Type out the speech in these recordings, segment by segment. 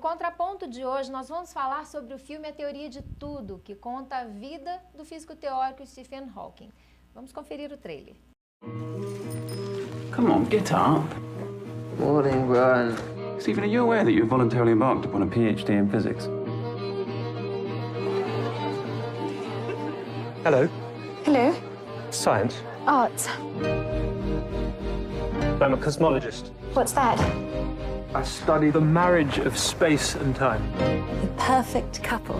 contraponto de hoje, nós vamos falar sobre o filme A Teoria de Tudo, que conta a vida do físico teórico Stephen Hawking. Vamos conferir o trailer. Come on, get up. Morning, Brian. Stephen, are you aware that you've voluntarily embarked upon a PhD in physics? Hello. Hello. Science. Arts. I'm a cosmologist. What's that? I study the marriage of space and time. The perfect couple.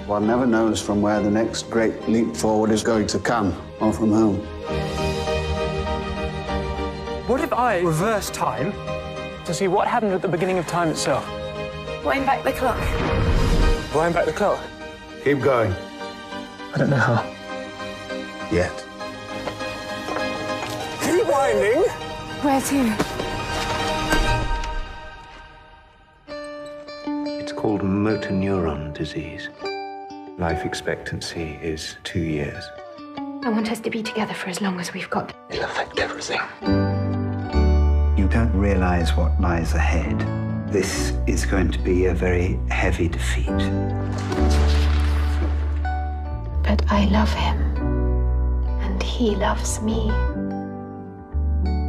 One never knows from where the next great leap forward is going to come, or from whom. What if I reverse time to see what happened at the beginning of time itself? Wind back the clock. Wind back the clock. Keep going. I don't know how. Yet. Keep winding. Where to? It's called motor neuron disease. Life expectancy is 2 years. I want us to be together for as long as we've got. It'll affect everything. You don't realize what lies ahead. This is going to be a very heavy defeat. But I love him. And he loves me.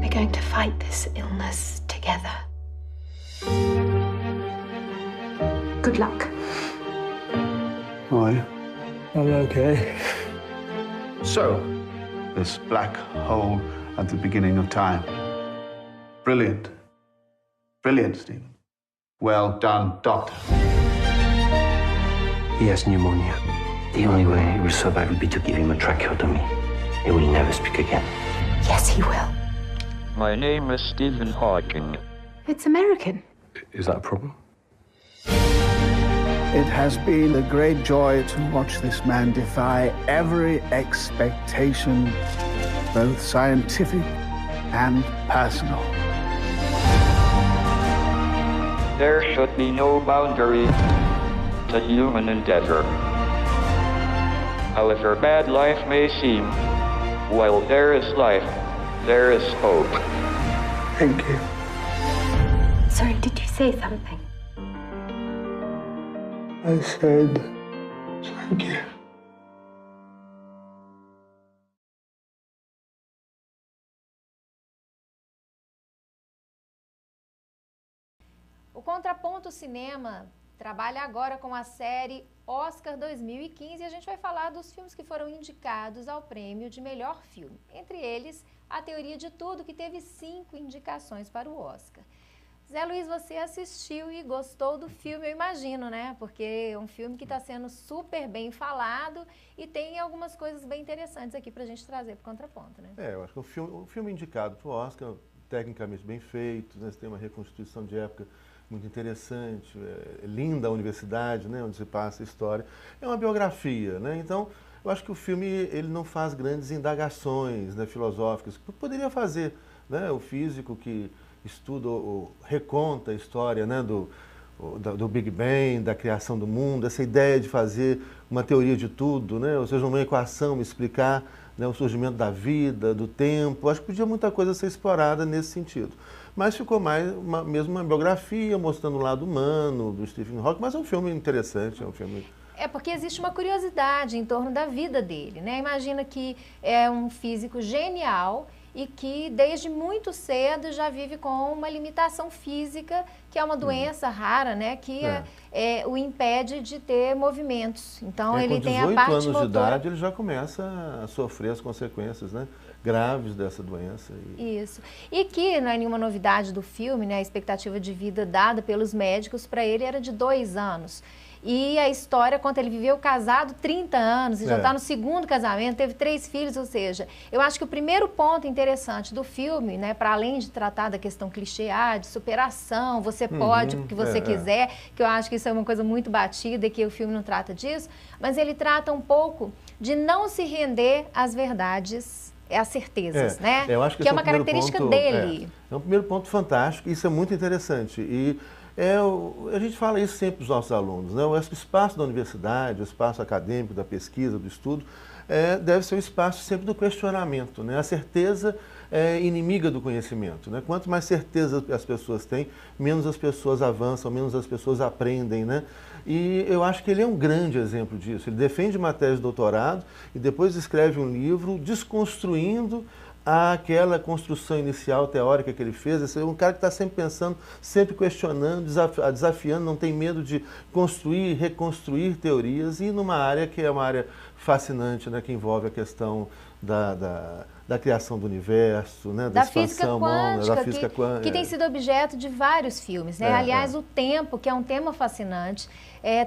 We're going to fight this illness together. Good luck. Why? I'm okay. So, this black hole at the beginning of time. Brilliant. Brilliant, Stephen. Well done, Doctor. He has pneumonia. The only way he will survive will be to give him a tracheotomy. He will never speak again. Yes, he will. My name is Stephen Hawking. It's American. Is that a problem? It has been a great joy to watch this man defy every expectation, both scientific and personal. There should be no boundary to human endeavor. However bad life may seem, while there is life, there is hope. Thank you. Sorry, did you say something? I said, thank you. O Contraponto Cinema trabalha agora com a série Oscar 2015 e a gente vai falar dos filmes que foram indicados ao prêmio de melhor filme. Entre eles, A Teoria de Tudo, que teve 5 indicações para o Oscar. Zé Luiz, você assistiu e gostou do filme, eu imagino, né? Porque é um filme que está sendo super bem falado e tem algumas coisas bem interessantes aqui para a gente trazer para o Contraponto, né? Eu acho que o filme indicado para o Oscar, tecnicamente bem feito, né? Você tem uma reconstituição de época muito interessante, é linda a universidade, né? Onde se passa a história. É uma biografia, né? Então, eu acho que o filme ele não faz grandes indagações, né, filosóficas. Poderia fazer, né? O físico que estuda ou reconta a história, né, do Big Bang, da criação do mundo, essa ideia de fazer uma teoria de tudo, né, ou seja, uma equação explicar, né, o surgimento da vida, do tempo. Acho que podia muita coisa ser explorada nesse sentido. Mas ficou mais mesmo uma biografia mostrando o lado humano do Stephen Hawking, mas é um filme interessante, é um filme... É porque existe uma curiosidade em torno da vida dele, né? Imagina que é um físico genial e que desde muito cedo já vive com uma limitação física, que é uma doença rara, né? Que o impede de ter movimentos. Então ele tem a parte motora. Com 18 anos de idade ele já começa a sofrer as consequências, né, graves dessa doença. Isso. E que não é nenhuma novidade do filme, né? A expectativa de vida dada pelos médicos para ele era de 2 anos. E a história conta, ele viveu casado 30 anos, e já está no segundo casamento, teve 3 filhos, ou seja, eu acho que o primeiro ponto interessante do filme, né, para além de tratar da questão clichê, de superação, você pode porque você quiser, que eu acho que isso é uma coisa muito batida e que o filme não trata disso, mas ele trata um pouco de não se render às verdades, às certezas, né? Eu acho que é uma característica dele. É um primeiro ponto fantástico, isso é muito interessante. E a gente fala isso sempre para os nossos alunos, né? O espaço da universidade, o espaço acadêmico, da pesquisa, do estudo, deve ser o espaço sempre do questionamento, né? A certeza é inimiga do conhecimento, né? Quanto mais certeza as pessoas têm, menos as pessoas avançam, menos as pessoas aprendem, né? E eu acho que ele é um grande exemplo disso. Ele defende uma tese de doutorado e depois escreve um livro desconstruindo aquela construção inicial teórica que ele fez. Esse é um cara que está sempre pensando, sempre questionando, desafiando, não tem medo de construir, reconstruir teorias, e numa área que é uma área fascinante, né, que envolve a questão da criação do universo, né, da expansão quântica, da física quântica, que tem sido objeto de vários filmes, né? Aliás, o tempo, que é um tema fascinante,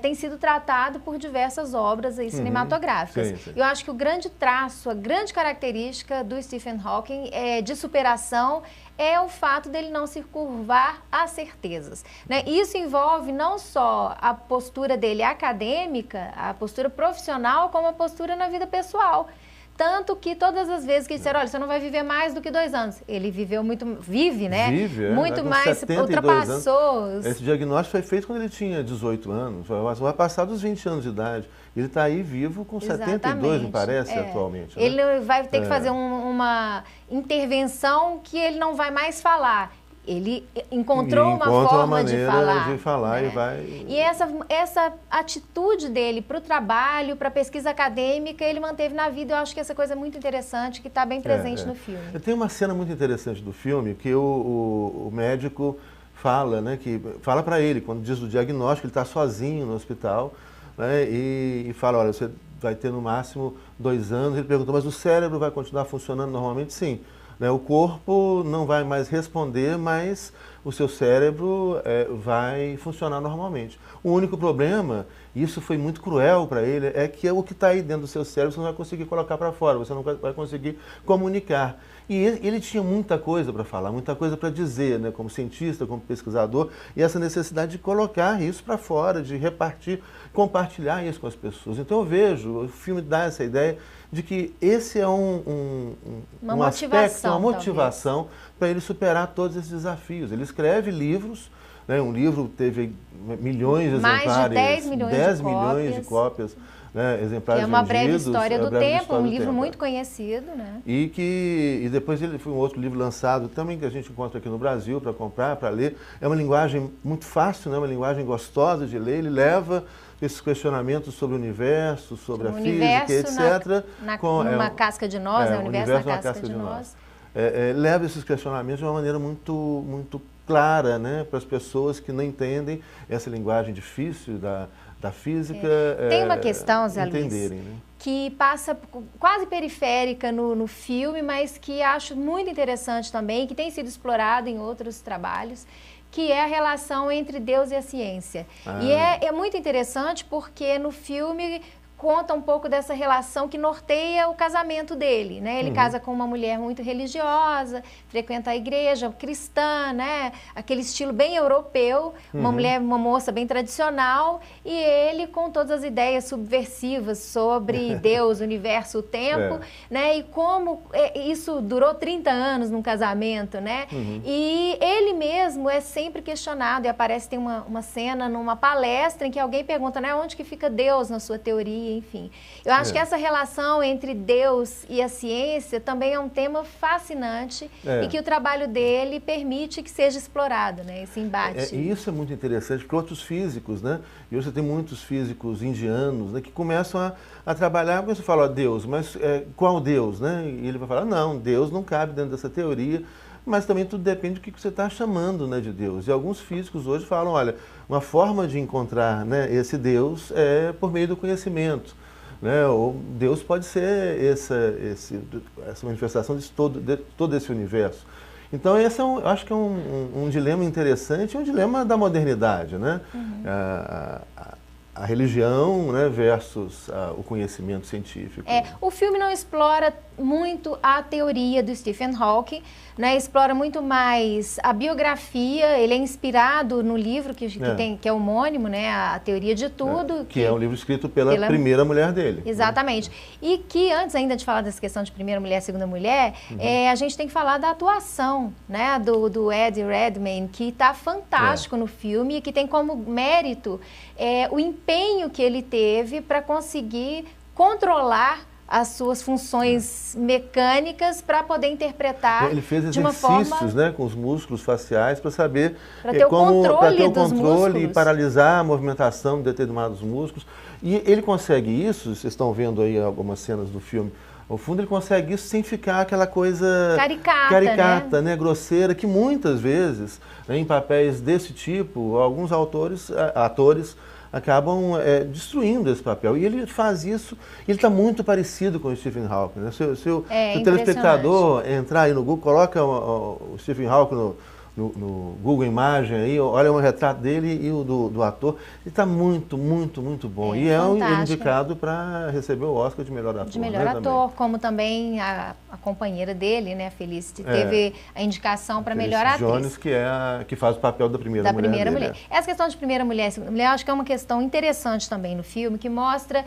tem sido tratado por diversas obras aí cinematográficas. Sim, sim. Eu acho que o grande traço, a grande característica do Stephen Hawking de superação é o fato dele não se curvar às certezas, né? Isso envolve não só a postura dele acadêmica, a postura profissional, como a postura na vida pessoal. Tanto que todas as vezes que disseram, olha, você não vai viver mais do que 2 anos. Ele vive, né? Muito mais, ultrapassou. Esse diagnóstico foi feito quando ele tinha 18 anos, vai passar dos 20 anos de idade. Ele está aí vivo com 72, me parece, atualmente. Ele vai ter que fazer uma intervenção que ele não vai mais falar. Ele encontrou uma forma de falar, né? E essa atitude dele para o trabalho, para a pesquisa acadêmica, ele manteve na vida. Eu acho que essa coisa é muito interessante, que está bem presente no filme. Tem uma cena muito interessante do filme que o médico fala, né, que fala para ele, quando diz o diagnóstico, ele está sozinho no hospital, né, e fala, olha, você vai ter no máximo 2 anos. Ele perguntou, mas o cérebro vai continuar funcionando normalmente? Sim. O corpo não vai mais responder, mas o seu cérebro vai funcionar normalmente. O único problema, e isso foi muito cruel para ele, é que o que está aí dentro do seu cérebro você não vai conseguir colocar para fora, você não vai conseguir comunicar. E ele tinha muita coisa para falar, muita coisa para dizer, né, como cientista, como pesquisador, e essa necessidade de colocar isso para fora, de repartir, compartilhar isso com as pessoas. Então eu vejo, o filme dá essa ideia de que esse é uma motivação para ele superar todos esses desafios. Ele escreve livros, né, um livro teve milhões de exemplares, mais de 10 milhões de cópias, né, exemplares vendidos. É uma breve história do tempo, um livro muito conhecido, né? E depois ele foi um outro livro lançado também que a gente encontra aqui no Brasil para comprar, para ler. É uma linguagem muito fácil, né, uma linguagem gostosa de ler. Ele leva esses questionamentos sobre o universo, sobre a física, etc. Numa casca de nós, o universo na casca de nós. Leva esses questionamentos de uma maneira muito, muito clara, né, para as pessoas que não entendem essa linguagem difícil da física. Tem uma questão, Zé Luiz, né, que passa quase periférica no filme, mas que acho muito interessante também, que tem sido explorado em outros trabalhos, que é a relação entre Deus e a ciência. E é muito interessante porque no filme conta um pouco dessa relação que norteia o casamento dele, né? Ele casa com uma mulher muito religiosa, frequenta a igreja cristã, né? Aquele estilo bem europeu, uma moça bem tradicional, e ele com todas as ideias subversivas sobre Deus, o universo, o tempo, né? E como isso durou 30 anos num casamento, né? E ele mesmo é sempre questionado, e aparece, tem uma cena numa palestra em que alguém pergunta, né, onde que fica Deus na sua teoria? Enfim, eu acho que essa relação entre Deus e a ciência também é um tema fascinante e que o trabalho dele permite que seja explorado, né, esse embate. E isso é muito interessante, porque outros físicos, né, e hoje você tem muitos físicos indianos, né, que começam a trabalhar, você fala, Deus, mas qual Deus, né? E ele vai falar, não, Deus não cabe dentro dessa teoria, mas também tudo depende do que você está chamando, né, de Deus. E alguns físicos hoje falam, olha, uma forma de encontrar, né, esse Deus é por meio do conhecimento. Né? Ou Deus pode ser essa manifestação de todo esse universo. Então, esse eu acho que é um dilema interessante, um dilema da modernidade, né? A religião, né, versus o conhecimento científico. O filme não explora muito a teoria do Stephen Hawking, né, explora muito mais a biografia. Ele é inspirado no livro que é homônimo, né, A Teoria de Tudo. Que é um livro escrito pela primeira mulher dele. Exatamente. Né? E que, antes ainda de falar dessa questão de primeira mulher, segunda mulher, a gente tem que falar da atuação, né, do Eddie Redmayne, que está fantástico no filme e que tem como mérito o empenho que ele teve para conseguir controlar as suas funções mecânicas para poder interpretar ele fez de uma exercícios, forma... né, com os músculos faciais para saber para ter o controle dos músculos e músculos. paralisar a movimentação de determinados músculos. E ele consegue isso, vocês estão vendo aí algumas cenas do filme, ao fundo ele consegue isso sem ficar aquela coisa caricata, né, grosseira, que muitas vezes, né, em papéis desse tipo, alguns atores acabam destruindo esse papel. E ele faz isso, ele está muito parecido com o Stephen Hawking. Né? Se o telespectador entrar aí no Google, coloca o Stephen Hawking no Google Imagem, aí, olha o retrato dele e o do ator, ele está muito, muito, muito bom. E é indicado para receber o Oscar de melhor ator. De melhor ator, como também a companheira dele, né, Felicity, teve a indicação para melhor atriz. Jones, que faz o papel da primeira mulher. Essa questão de primeira mulher e segunda mulher, acho que é uma questão interessante também no filme, que mostra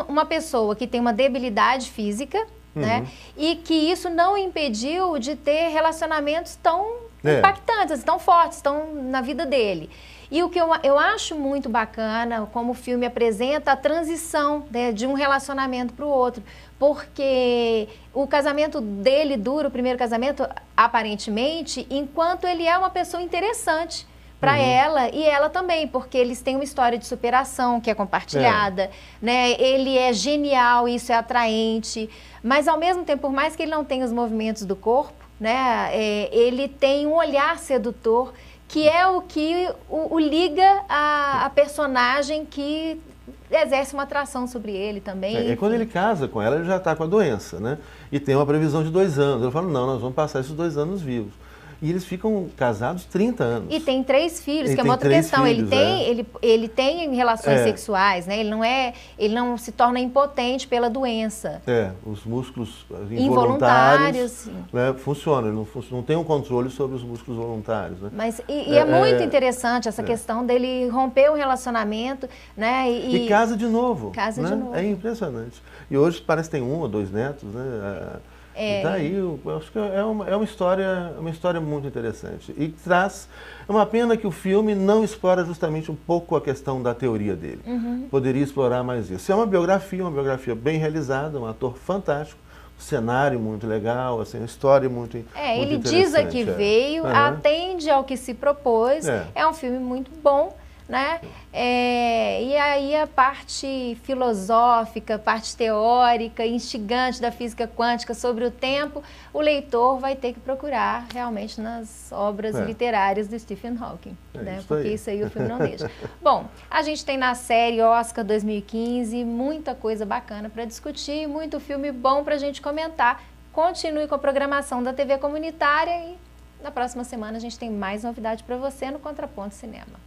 uma pessoa que tem uma debilidade física, né, e que isso não impediu de ter relacionamentos tão impactantes, tão fortes, tão na vida dele. E o que eu acho muito bacana, como o filme apresenta a transição, né, de um relacionamento para o outro, porque o casamento dele dura, o primeiro casamento, aparentemente, enquanto ele é uma pessoa interessante para ela e ela também, porque eles têm uma história de superação que é compartilhada, né? Ele é genial, isso é atraente, mas ao mesmo tempo, por mais que ele não tenha os movimentos do corpo, né, ele tem um olhar sedutor, que é o que o liga a personagem que exerce uma atração sobre ele também. Quando ele casa com ela, ele já está com a doença, né? E tem uma previsão de 2 anos. Eu falo, não, nós vamos passar esses 2 anos vivos. E eles ficam casados 30 anos. E tem 3 filhos, que é uma outra questão. Filhos, ele tem relações sexuais, né? Ele não se torna impotente pela doença. Os músculos involuntários né, funcionam. Ele não tem um controle sobre os músculos voluntários. Né? Mas, é muito interessante essa questão dele romper um relacionamento, né? E casa de novo. Casa de novo. É impressionante. E hoje parece que tem 1 ou 2 netos, né? E daí, eu acho que é uma história muito interessante. E traz... É uma pena que o filme não explora justamente um pouco a questão da teoria dele. Poderia explorar mais isso. É uma biografia bem realizada, um ator fantástico, um cenário muito legal, assim, uma história muito interessante. Ele diz a que veio, atende ao que se propôs, é um filme muito bom, né? E aí a parte filosófica, parte teórica, instigante da física quântica sobre o tempo, o leitor vai ter que procurar realmente nas obras literárias do Stephen Hawking, né? Porque isso aí o filme não deixa. Bom, a gente tem na série Oscar 2015 muita coisa bacana para discutir, muito filme bom para a gente comentar. Continue com a programação da TV Comunitária e na próxima semana a gente tem mais novidade para você no Contraponto Cinema.